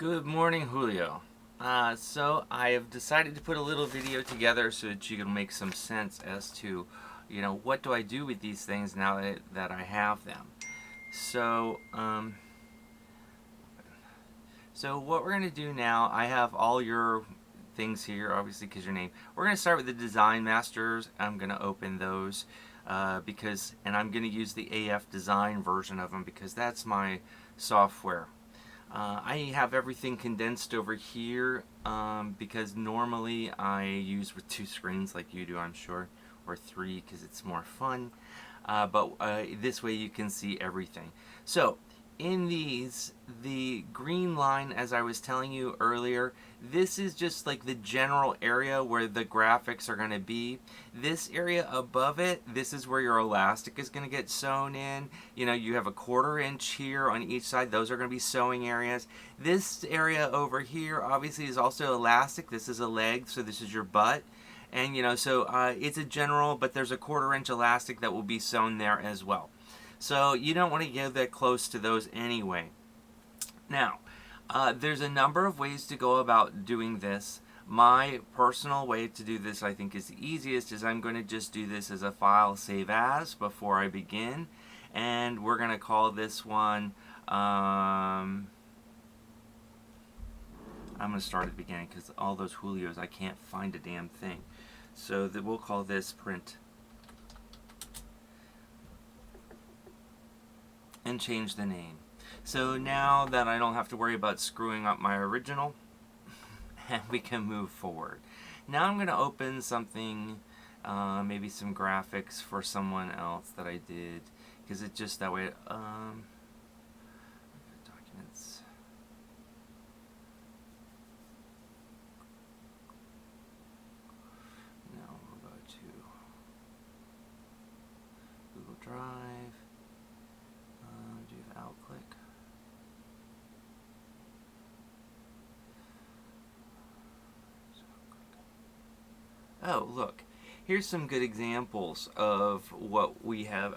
Good morning, Julio. So I have decided to put a little video together so that you can make some sense as to, what do I do with these things now that I have them. So, so what we're going to do now, I have all your things here, obviously, because your name. We're going to start with the Design Masters. I'm going to open those and I'm going to use the AF Design version of them because that's my software. I have everything condensed over here because normally I use with two screens like you do, I'm sure, or three because it's more fun. But this way you can see everything. So in these, the green line, as I was telling you earlier, this is just like the general area where the graphics are going to be. This area above it, this is where your elastic is going to get sewn in. You have a 1/4 inch here on each side. Those are going to be sewing areas. This area over here obviously is also elastic. This is a leg, so this is your butt. And so it's a general, but there's a 1/4 inch elastic that will be sewn there as well. So you don't want to get that close to those anyway. Now, there's a number of ways to go about doing this. My personal way to do this, I think, is the easiest, is I'm going to just do this as a file save as before I begin. And we're going to call this one, I'm going to start at the beginning because all those Julios, I can't find a damn thing. So we'll call this print. And change the name. So now that I don't have to worry about screwing up my original, and we can move forward. Now I'm going to open something, maybe some graphics for someone else that I did, because it's just that way. Documents. Now we'll go to Google Drive. Click. Oh, look. Here's some good examples of what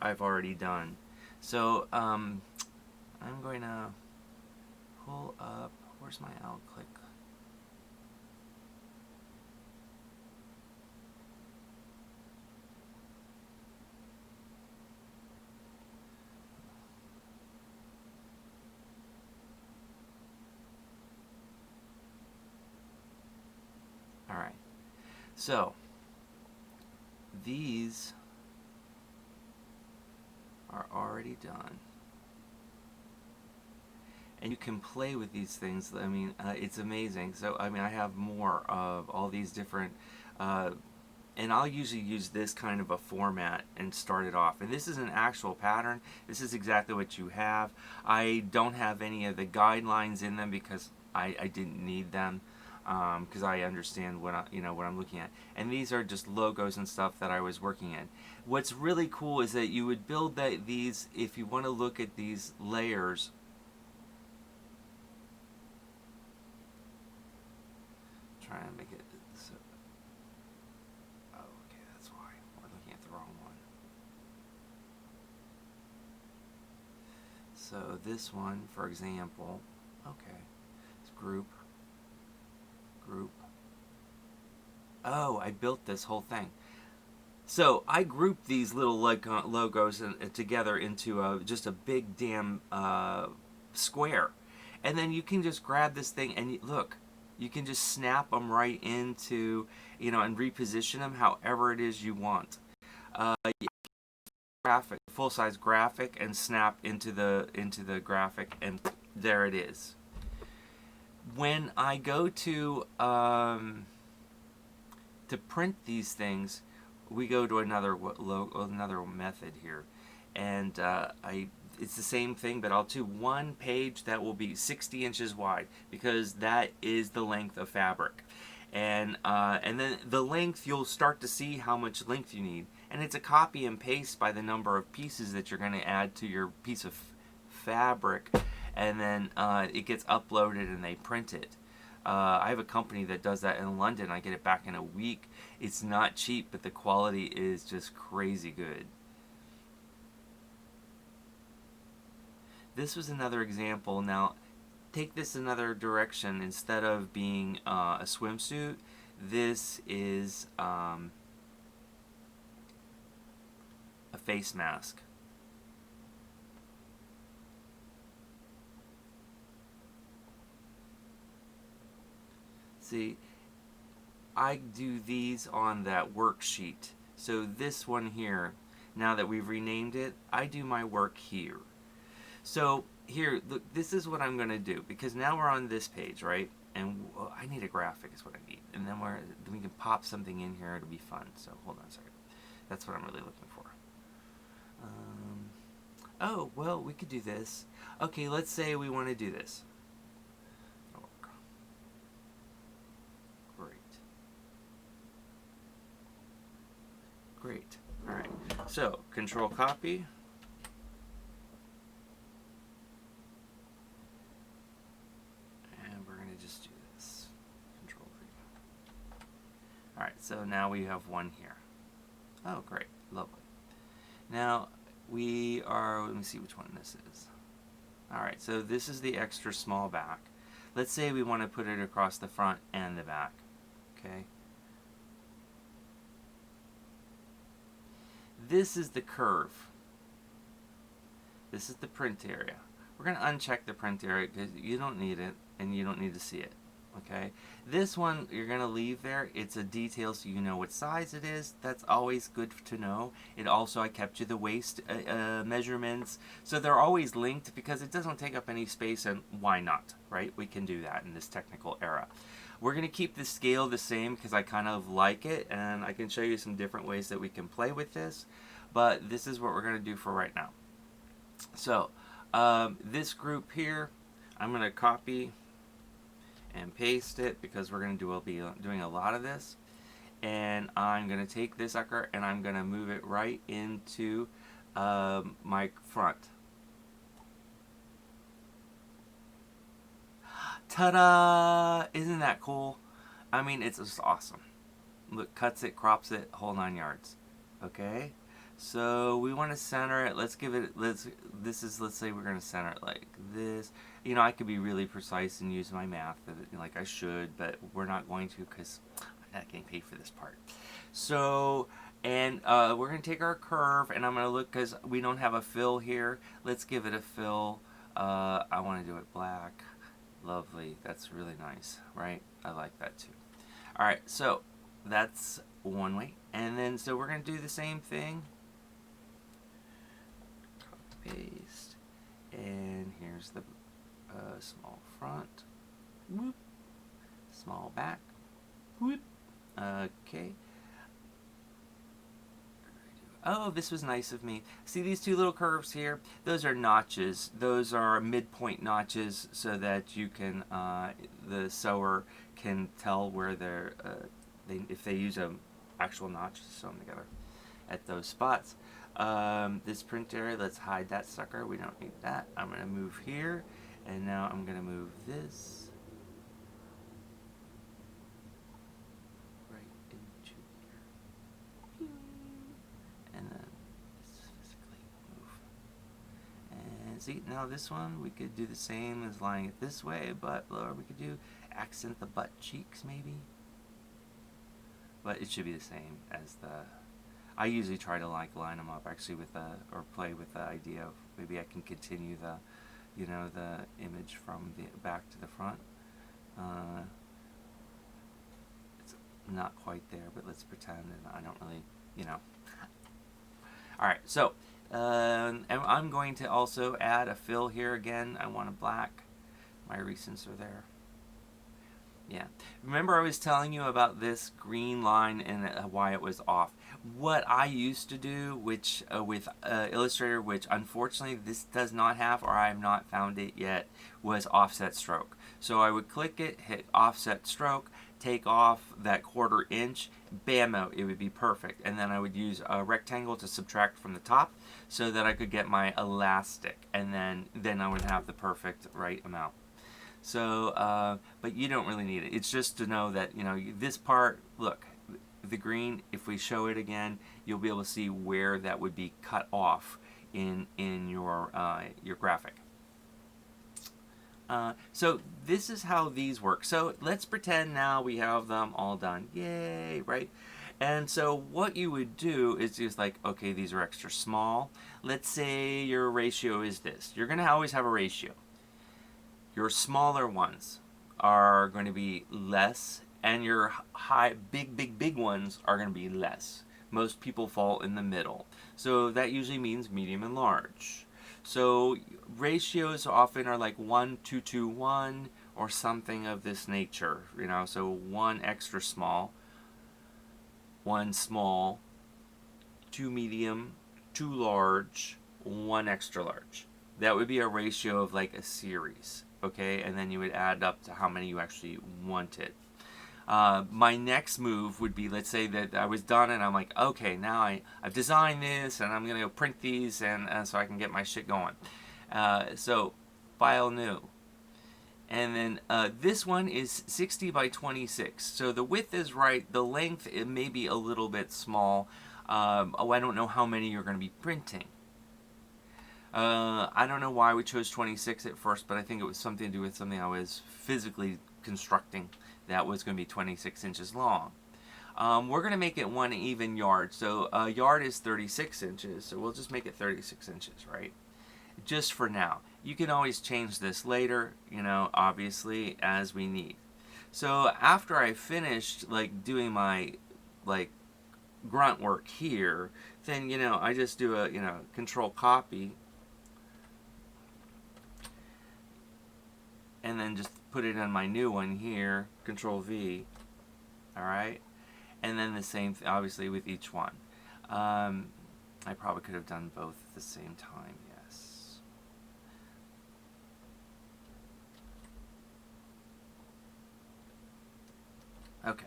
I've already done. So, I'm going to pull up, where's my click? Alright, so these are already done. And you can play with these things. I mean, it's amazing. So, I mean, I have more of all these different, and I'll usually use this kind of a format and start it off. And this is an actual pattern. This is exactly what you have. I don't have any of the guidelines in them because I didn't need them. Because I understand what what I'm looking at, and these are just logos and stuff that I was working in. What's really cool is that you would build these if you want to look at these layers. Trying to make it so. Oh, okay, that's why we're looking at the wrong one. So this one, for example, okay, it's group. Oh, I built this whole thing. So I grouped these little logos together into just a big damn square. And then you can just grab this thing and look, you can just snap them right into, and reposition them however it is you want. Graphic, full-size graphic, and snap into the graphic, and there it is. When I go to print these things, we go to another method here, and it's the same thing, but I'll do one page that will be 60 inches wide because that is the length of fabric, and then the length, you'll start to see how much length you need, and it's a copy and paste by the number of pieces that you're going to add to your piece of fabric. And then it gets uploaded and they print it. I have a company that does that in London. I get it back in a week. It's not cheap, but the quality is just crazy good. This was another example. Now, take this another direction. Instead of being a swimsuit, this is a face mask. See, I do these on that worksheet. So this one here, now that we've renamed it, I do my work here. So here, look, this is what I'm going to do, because now we're on this page, right? And I need a graphic is what I need. And then we can pop something in here. It'll be fun. So hold on a second. That's what I'm really looking for. Oh, well, we could do this. Okay, let's say we want to do this. Oh, great. Great. All right. So, Control Copy. And we're going to just do this. Control V. All right, so now we have one here. Oh, great. Lovely. Now, let me see which one this is. Alright, so this is the extra small back. Let's say we want to put it across the front and the back. Okay. This is the curve. This is the print area. We're going to uncheck the print area because you don't need it and you don't need to see it. Okay, this one you're going to leave there. It's a detail so you know what size it is. That's always good to know. It also, I kept you the waist measurements, so they're always linked because it doesn't take up any space, and why not, right? We can do that in this technical era. We're going to keep the scale the same because I kind of like it, and I can show you some different ways that we can play with this, but this is what we're going to do for right now. So this group here, I'm going to copy and paste it because we're going to be doing a lot of this, and I'm going to take this sucker and I'm going to move it right into my front. Ta-da! Isn't that cool? I mean, it's just awesome. Look, cuts it, crops it, whole 9 yards. Okay, so we want to center it. Let's give it. Let's say we're going to center it like this. You know, I could be really precise and use my math like I should, but we're not going to because I'm not getting paid for this part. So, and we're going to take our curve, and I'm going to look because we don't have a fill here. Let's give it a fill. I want to do it black. Lovely. That's really nice, right? I like that too. All right, so that's one way, and then so we're going to do the same thing. Copy, paste, and here's the small front, whoop, small back, whoop. Okay. Oh, this was nice of me. See these two little curves here? Those are notches. Those are midpoint notches so that you can, the sewer can tell where they're, if they use an actual notch to sew them together at those spots. This print area, let's hide that sucker. We don't need that. I'm going to move here, and now I'm going to move this right into here. And then physically move. And see, now this one, we could do the same as lying it this way, but or we could do accent the butt cheeks maybe. But it should be the same as the, I usually try to like line them up actually with or play with the idea of maybe I can continue the, you know, the image from the back to the front. It's not quite there, but let's pretend, and I don't really, you know. Alright, so and I'm going to also add a fill here again. I want a black. My recents are there. Yeah. Remember I was telling you about this green line and why it was off. What I used to do, which with Illustrator, which unfortunately this does not have, or I have not found it yet, was offset stroke. So I would click it, hit offset stroke, take off that 1/4 inch, bammo, it would be perfect. And then I would use a rectangle to subtract from the top so that I could get my elastic, and then I would have the perfect right amount. So, but you don't really need it. It's just to know that, you know, this part, look, the green, if we show it again, you'll be able to see where that would be cut off in your graphic. So this is how these work. So let's pretend now we have them all done. Yay, right? And so what you would do is just like, okay, these are extra small. Let's say your ratio is this. You're going to always have a ratio. Your smaller ones are going to be less, and your big ones are going to be less. Most people fall in the middle. So that usually means medium and large. So ratios often are like 1, 2 to 1 or something of this nature, you know, so 1 extra small, 1 small, 2 medium, 2 large, 1 extra large. That would be a ratio of like a series, okay? And then you would add up to how many you actually wanted. My next move would be, let's say that I was done and I'm like, okay, now I've designed this and I'm going to go print these and so I can get my shit going. So, file new. And then this one is 60 by 26. So the width is right. The length, it may be a little bit small. I don't know how many you're going to be printing. I don't know why we chose 26 at first, but I think it was something to do with something I was physically constructing that was going to be 26 inches long. We're going to make it 1 even yard. So a yard is 36 inches, so we'll just make it 36 inches, right? Just for now. You can always change this later, you know, obviously, as we need. So after I finished, like, doing my, like, grunt work here, then, you know, I just do a, you know, control copy, and then just put it on my new one here, control V, alright? And then the same, obviously, with each one. I probably could have done both at the same time, yes. Okay,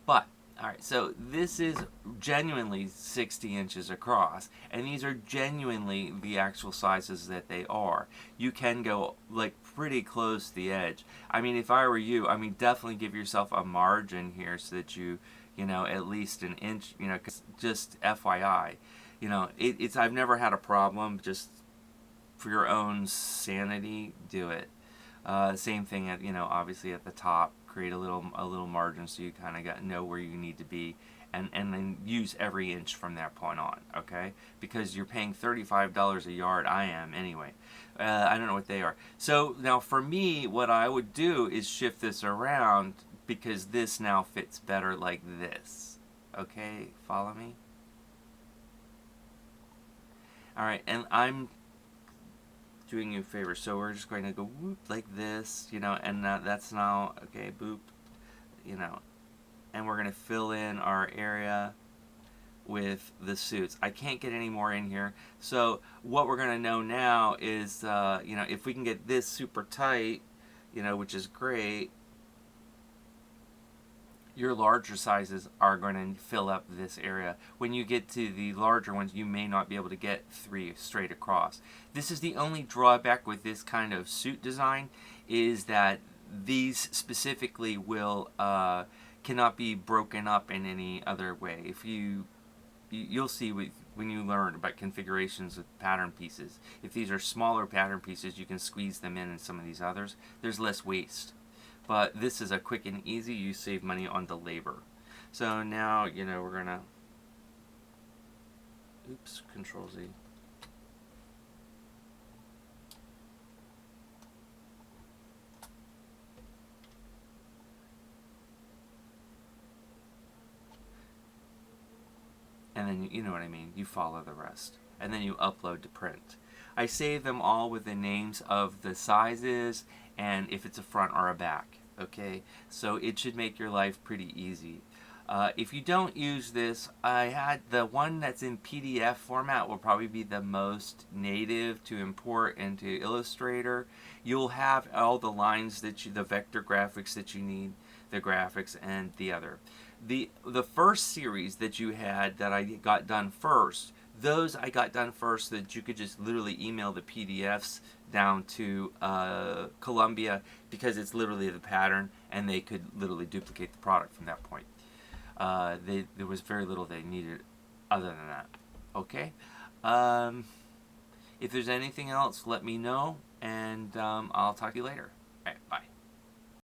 but, alright, so this is genuinely 60 inches across, and these are genuinely the actual sizes that they are. You can go, like, pretty close to the edge. I mean, if I were you, I mean, definitely give yourself a margin here so that you know, at least an inch, you know, 'cause just FYI, you know, I've never had a problem, just for your own sanity, do it. Same thing at, you know, obviously at the top, create a little margin so you kind of know where you need to be, and then use every inch from that point on, okay? Because you're paying $35 a yard. I am anyway. I don't know what they are. So now for me, what I would do is shift this around because this now fits better like this. Okay, follow me? Alright, and I'm doing you a favor, so we're just going to go whoop like this, you know, and that's now, okay, boop, you know, and we're going to fill in our area with the suits. I can't get any more in here, so what we're going to know now is, you know, if we can get this super tight, you know, which is great, your larger sizes are going to fill up this area. When you get to the larger ones, you may not be able to get 3 straight across. This is the only drawback with this kind of suit design, is that these specifically will cannot be broken up in any other way. If you'll see when you learn about configurations with pattern pieces, if these are smaller pattern pieces, you can squeeze them in some of these others. There's less waste. But this is a quick and easy. You save money on the labor. So now, you know, we're gonna, oops, control Z. And then, you know what I mean, you follow the rest. And then you upload to print. I save them all with the names of the sizes and if it's a front or a back, okay? So it should make your life pretty easy. If you don't use this, I had the one that's in PDF format will probably be the most native to import into Illustrator. You'll have all the lines that the vector graphics that you need, the graphics and the other. The first series that you had that I got done first, those I got done first so that you could just literally email the PDFs down to Columbia, because it's literally the pattern and they could literally duplicate the product from that point. There was very little they needed other than that. Okay? If there's anything else, let me know, and I'll talk to you later. All right, bye.